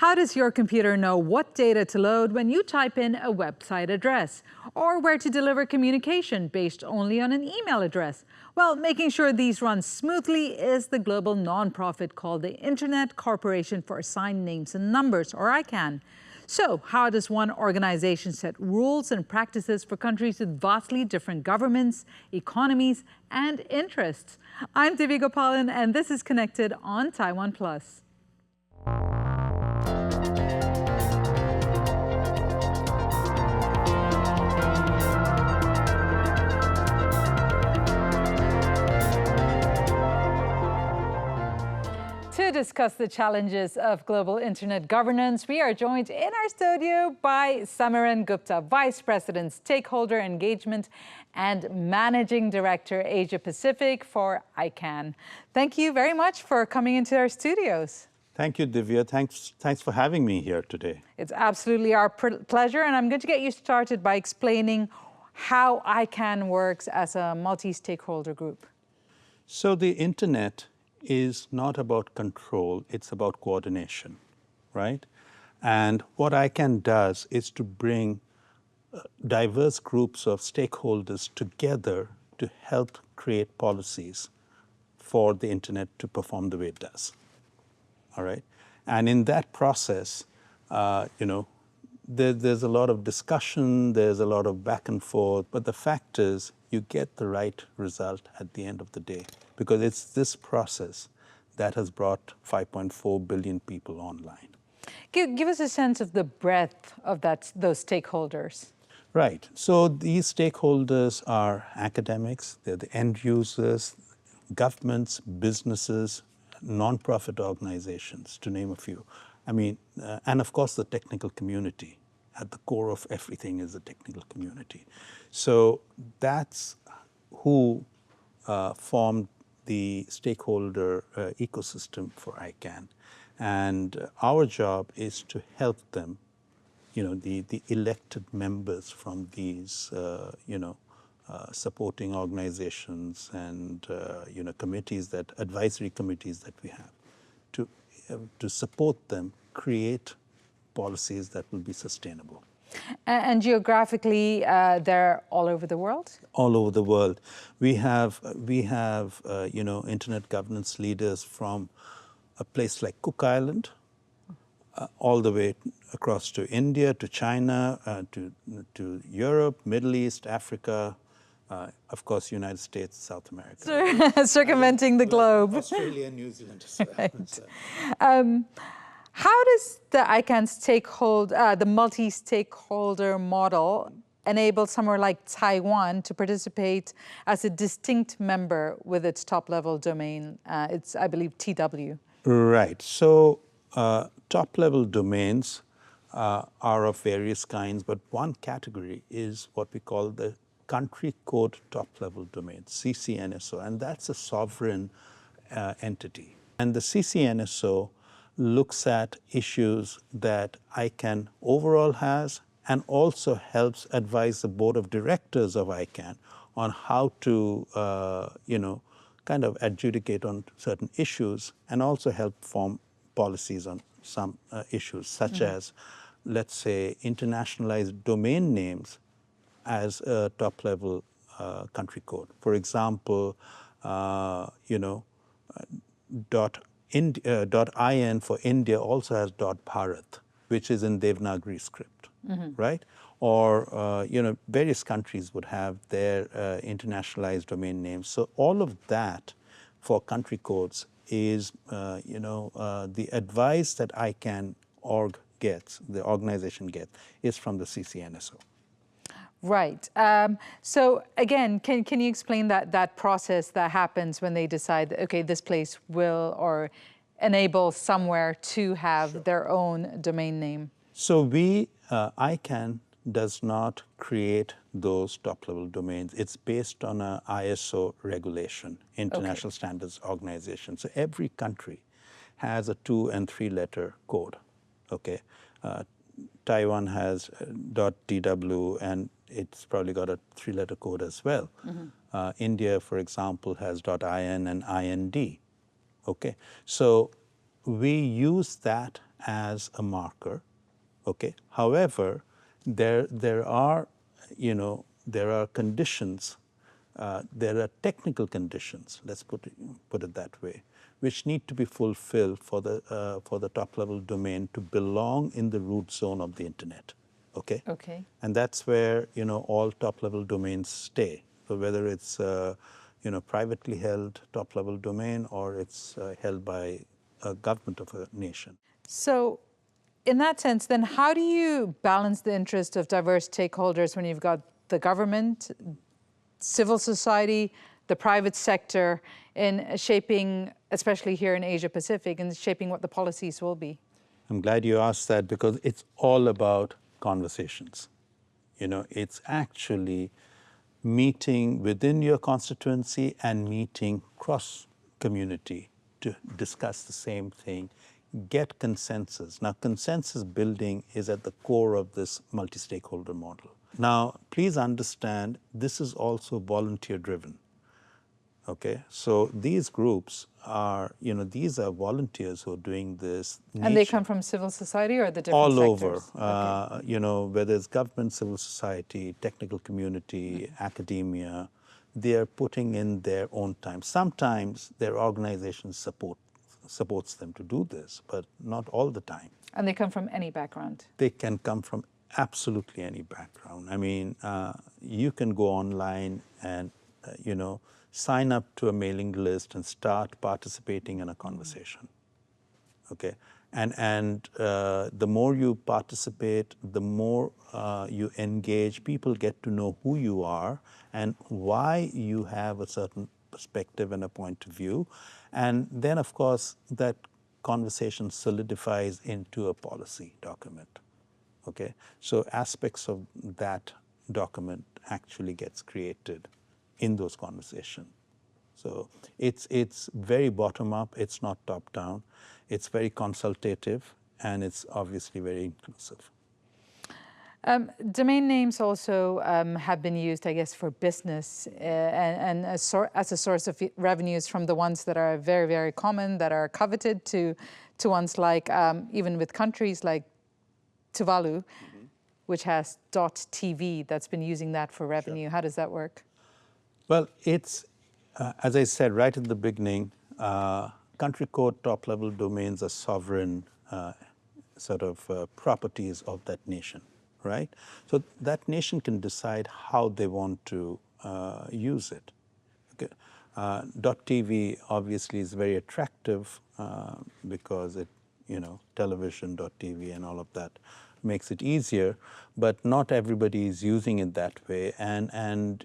How does your computer know what data to load when you type in a website address? Or where to deliver communication based only on an email address? Well, making sure these run smoothly is the global nonprofit called the Internet Corporation for Assigned Names and Numbers, or ICANN. So, how does one organization set rules and practices for countries with vastly different governments, economies, and interests? I'm Divya Gopalan, and this is Connected on TaiwanPlus. To discuss the challenges of global internet governance, we are joined in our studio by Samiran Gupta, Vice President, Stakeholder Engagement and Managing Director, Asia Pacific for ICANN. Thank you very much for coming into our studios. Thank you, Divya. Thanks for having me here today. It's absolutely our pleasure, and I'm going to get you started by explaining how ICANN works as a multi-stakeholder group. So the internet is not about control, it's about coordination, right? And what ICANN does is to bring diverse groups of stakeholders together to help create policies for the internet to perform the way it does, all right? And in that process, there's a lot of discussion, there's a lot of back and forth, but the fact is you get the right result at the end of the day, because it's this process that has brought 5.4 billion people online. Give us a sense of the breadth of those stakeholders. Right. So these stakeholders are academics, they're the end users, governments, businesses, nonprofit organizations, to name a few. I mean, and of course the technical community. At the core of everything is the technical community. So that's who formed the stakeholder ecosystem for ICANN. And our job is to help them, the elected members from these, supporting organizations and, advisory committees that we have, to support them create policies that will be sustainable. And geographically, they're all over the world? All over the world. We have internet governance leaders from a place like Cook Island, all the way across to India, to China, to Europe, Middle East, Africa, of course, United States, South America. Circumventing the globe. Australia and New Zealand as well. Right. How does the ICANN the multi-stakeholder model enable somewhere like Taiwan to participate as a distinct member with its top-level domain? It's, I believe, TW. Right. So top-level domains are of various kinds, but one category is what we call the country code top-level domain, CCNSO, and that's a sovereign entity. And the CCNSO looks at issues that ICANN overall has and also helps advise the board of directors of ICANN on how to, kind of adjudicate on certain issues and also help form policies on some issues, such as, let's say, internationalized domain names as a top-level country code. For example, .in for India also has .bharat, which is in Devanagari script, right? Or, various countries would have their internationalized domain names. So all of that for country codes is, the advice that ICANN org gets, the organization gets, is from the CCNSO. Right. So again, can you explain that process that happens when they decide, okay, this place will or enable somewhere to have their own domain name? So ICANN does not create those top-level domains. It's based on a ISO regulation, International Standards Organization. So every country has a 2- and 3-letter code, okay? Taiwan has .dw, and it's probably got a 3-letter code as well. India, for example, has .in and IND. Okay, so we use that as a marker. Okay. However, there are conditions, there are technical conditions. Let's put it that way, which need to be fulfilled for the top-level domain to belong in the root zone of the internet. Okay. Okay. And that's where all top-level domains stay. So whether it's privately held top-level domain or it's held by a government of a nation. So in that sense, then how do you balance the interest of diverse stakeholders when you've got the government, civil society, the private sector in shaping, especially here in Asia Pacific, in shaping what the policies will be? I'm glad you asked that because it's all about conversations. It's actually meeting within your constituency and meeting cross-community to discuss the same thing, get consensus. Now, consensus building is at the core of this multi-stakeholder model. Now, please understand, this is also volunteer-driven. Okay, so these groups are, these are volunteers who are doing this. And they come from civil society or the different all sectors? over, okay. Whether it's government, civil society, technical community, academia, they are putting in their own time. Sometimes their organization supports them to do this, but not all the time. And they come from any background? They can come from absolutely any background. I mean, you can go online and, sign up to a mailing list and start participating in a conversation. Okay, and the more you participate, the more you engage. People get to know who you are and why you have a certain perspective and a point of view, and then of course that conversation solidifies into a policy document. Okay, so aspects of that document actually gets created in those conversations. So it's very bottom up, it's not top down, it's very consultative, and it's obviously very inclusive. Domain names also have been used, I guess, for business and as a source of revenues, from the ones that are very, very common, that are coveted, to ones like, even with countries like Tuvalu, which has .tv, that's been using that for revenue. Sure. How does that work? Well, it's, as I said right at the beginning, country code top-level domains are sovereign properties of that nation, right? So that nation can decide how they want to use it. Okay. .tv obviously is very attractive because it, television, .tv and all of that makes it easier, but not everybody is using it that way. And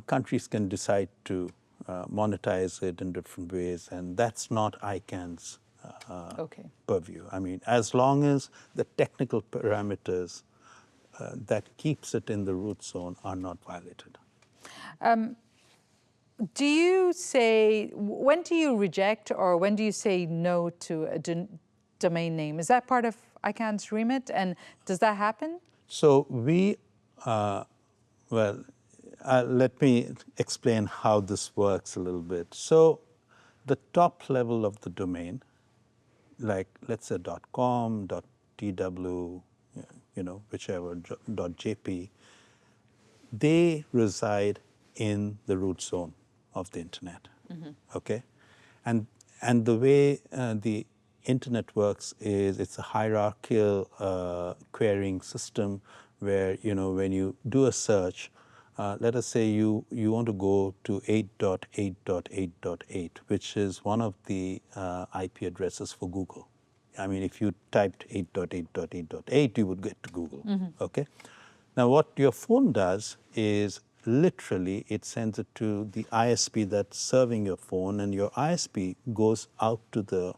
countries can decide to monetize it in different ways, and that's not ICANN's purview. I mean, as long as the technical parameters that keeps it in the root zone are not violated. Do you say, when do you reject or when do you say no to a domain name? Is that part of ICANN's remit, and does that happen? So we, let me explain how this works a little bit. So the top level of the domain, like let's say .com, .tw, whichever, .jp, they reside in the root zone of the internet. Okay, and the way the internet works is it's a hierarchical querying system where when you do a search, let us say you want to go to 8.8.8.8, which is one of the IP addresses for Google. I mean, if you typed 8.8.8.8, you would get to Google. Okay. Now, what your phone does is literally it sends it to the ISP that's serving your phone, and your ISP goes out to the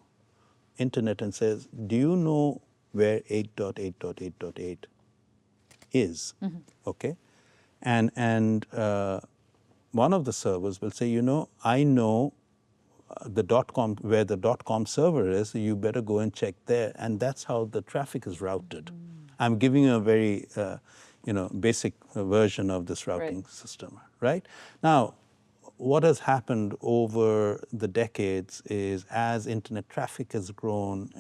internet and says, do you know where 8.8.8.8 is? Okay. And one of the servers will say, I know the .com, where the .com server is, you better go and check there. And that's how the traffic is routed. I'm giving you a very, basic version of this routing system, right? Now, what has happened over the decades is as internet traffic has grown,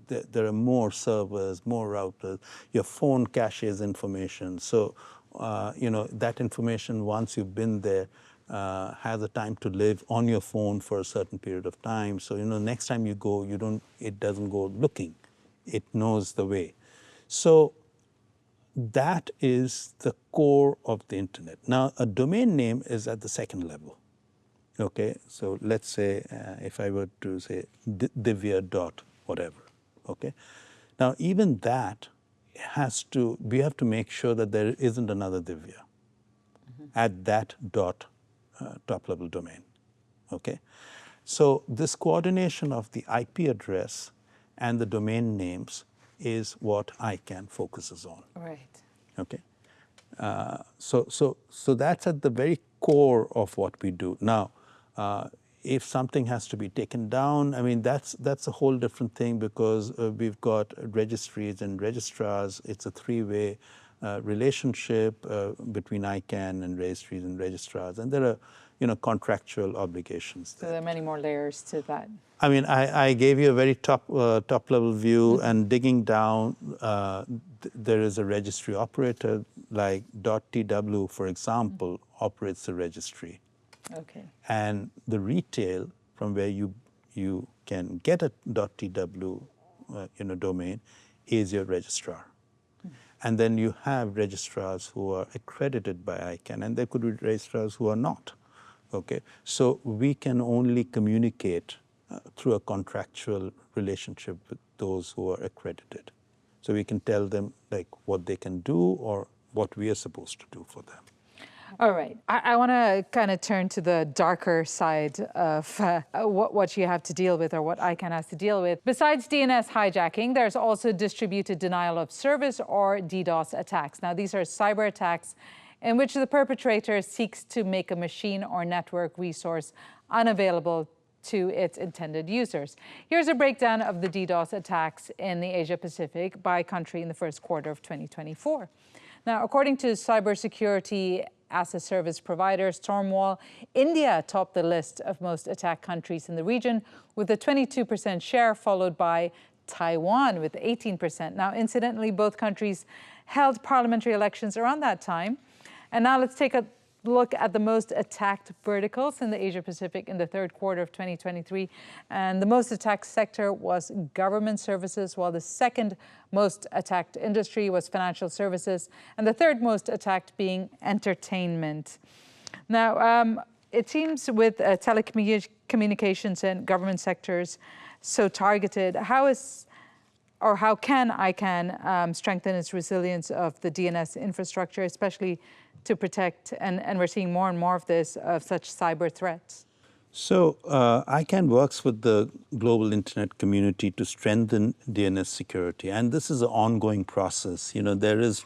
there are more servers, more routers. Your phone caches information. So, that information, once you've been there, has a time to live on your phone for a certain period of time. So, next time you go, it doesn't go looking. It knows the way. So that is the core of the internet. Now, a domain name is at the second level. Okay, so let's say if I were to say Divya dot whatever. Okay, now even that we have to make sure that there isn't another Divya at that dot top level domain. Okay, so this coordination of the IP address and the domain names is what ICANN focuses on. Right. Okay, so that's at the very core of what we do. Now, if something has to be taken down, I mean that's a whole different thing because we've got registries and registrars. It's a three-way relationship between ICANN and registries and registrars, and there are contractual obligations. So there are many more layers to that. I mean, I gave you a very top level view, and digging down, there is a registry operator like .tw, for example, operates the registry. Okay. And the retail from where you can get a .tw domain is your registrar. And then you have registrars who are accredited by ICANN, and there could be registrars who are not. Okay, so we can only communicate through a contractual relationship with those who are accredited. So we can tell them like what they can do or what we are supposed to do for them. All right. I want to kind of turn to the darker side of what you have to deal with or what ICANN has to deal with. Besides DNS hijacking, there's also distributed denial of service or DDoS attacks. Now, these are cyber attacks in which the perpetrator seeks to make a machine or network resource unavailable to its intended users. Here's a breakdown of the DDoS attacks in the Asia-Pacific by country in the first quarter of 2024. Now, according to cybersecurity as a service provider Stormwall, India topped the list of most attacked countries in the region with a 22% share, followed by Taiwan with 18%. Now, incidentally, both countries held parliamentary elections around that time. And now let's take a look at the most attacked verticals in the Asia-Pacific in the third quarter of 2023. And the most attacked sector was government services, while the second most attacked industry was financial services, and the third most attacked being entertainment. Now, it seems with telecommunications and government sectors so targeted, how can ICANN strengthen its resilience of the DNS infrastructure, especially to protect, and we're seeing more and more of this, of such cyber threats? So ICANN works with the global internet community to strengthen DNS security, and this is an ongoing process. There is,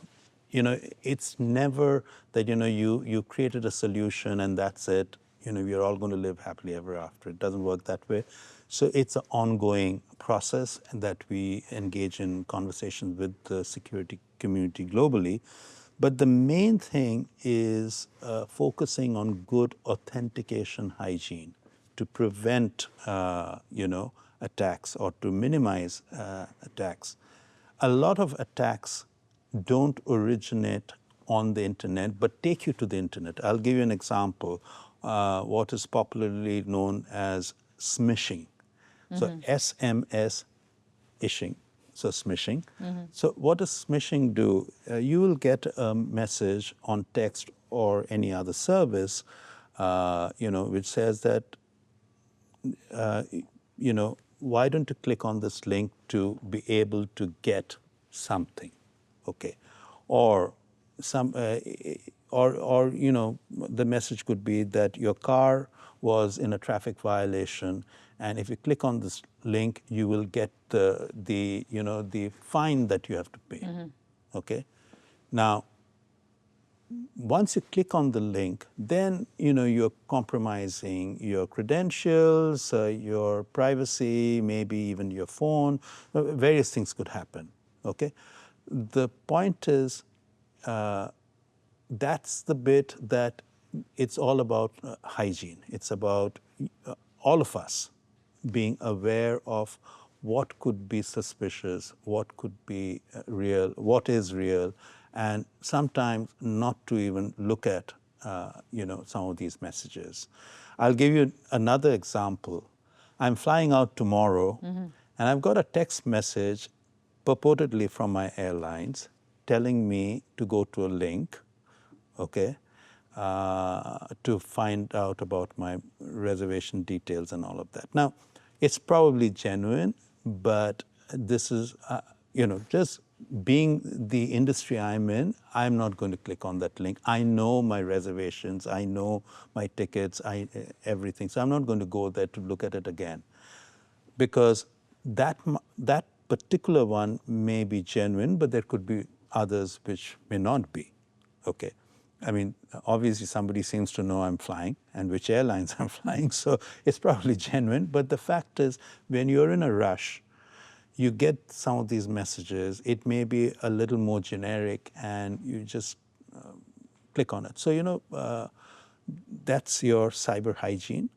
it's never that you created a solution and that's it. We're all going to live happily ever after. It doesn't work that way. So it's an ongoing process that we engage in conversations with the security community globally. But the main thing is focusing on good authentication hygiene to prevent, attacks or to minimize attacks. A lot of attacks don't originate on the internet, but take you to the internet. I'll give you an example. What is popularly known as smishing. So SMS ishing. So smishing. So what does smishing do? You will get a message on text or any other service, which says that, why don't you click on this link to be able to get something, okay? Or the message could be that your car was in a traffic violation, and if you click on this link, you will get the fine that you have to pay. Okay. Now, once you click on the link, then you're compromising your credentials, your privacy, maybe even your phone. Various things could happen. Okay. The point is, that's the bit that it's all about hygiene. It's about all of us being aware of what could be suspicious, what could be real, what is real, and sometimes not to even look at some of these messages. I'll give you another example. I'm flying out tomorrow, and I've got a text message purportedly from my airlines telling me to go to a link, okay, to find out about my reservation details and all of that. Now, it's probably genuine, but this is, just being the industry I'm in, I'm not going to click on that link. I know my reservations, I know my tickets, everything. So I'm not going to go there to look at it again, because that particular one may be genuine, but there could be others which may not be. Okay. I mean, obviously somebody seems to know I'm flying and which airlines I'm flying, so it's probably genuine. But the fact is, when you're in a rush, you get some of these messages. It may be a little more generic, and you just click on it. So, that's your cyber hygiene.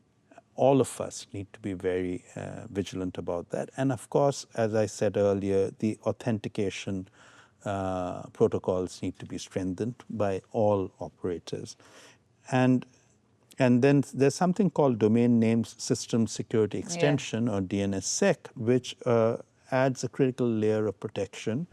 All of us need to be very vigilant about that. And of course, as I said earlier, the authentication protocols need to be strengthened by all operators. And then there's something called Domain Name System Security Extension, or DNSSEC, which adds a critical layer of protection.